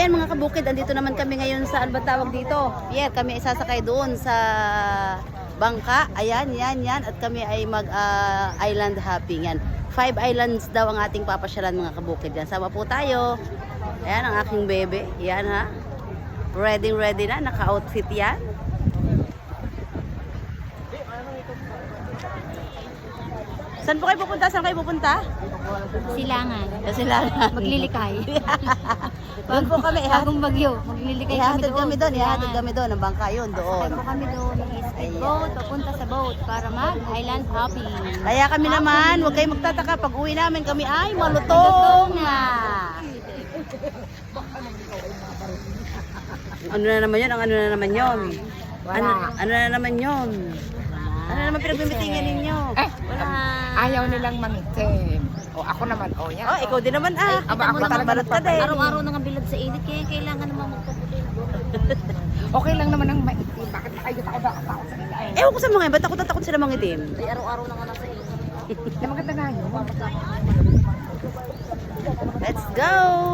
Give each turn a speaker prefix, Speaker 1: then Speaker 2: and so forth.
Speaker 1: ayan mga kabukid, andito naman kami ngayon sa, ano ba tawag dito? Pierre, kami ay sasakay doon sa bangka. Ayan, yan. At kami ay mag-island hopping. Yan. 5 islands daw ang ating papasyalan mga kabukid. Yan. Sama po tayo. Ayan ang aking bebe. Yan ha. Ready na. Naka-outfit yan. Saan po kayo pupunta?
Speaker 2: Silangan.
Speaker 1: Silangan.
Speaker 2: Maglilikay.
Speaker 1: Doon po kami.
Speaker 2: Bagong bagyo. Maglilikay
Speaker 1: Ihatid kami doon. Ang bangka yun doon.
Speaker 2: Sakay po kami doon. Speedboat. Papunta sa boat para mag-island hopping.
Speaker 1: Kaya kami naman, huwag kayong magtataka. Pag uwi namin kami ay malutong na. Ano na naman yun? Ano na naman yun? Ano naman pinagmimitingan ninyo?
Speaker 3: Wala. Ayaw nilang mangitim. O ako naman, yan.
Speaker 1: Oh, ikaw din naman
Speaker 3: Aba, ako talaga
Speaker 1: balot ka din.
Speaker 2: Araw-araw nang bilad sa init. Kaya kailangan naman magpaputi.
Speaker 3: Okay lang naman ang maitim. Bakit kayo takot sa nila?
Speaker 1: Ewan ko sa mga, ba't takot sila mangitim?
Speaker 2: Ay, araw-araw na nga nasa init.
Speaker 3: Na maganda nga yun.
Speaker 1: Let's go!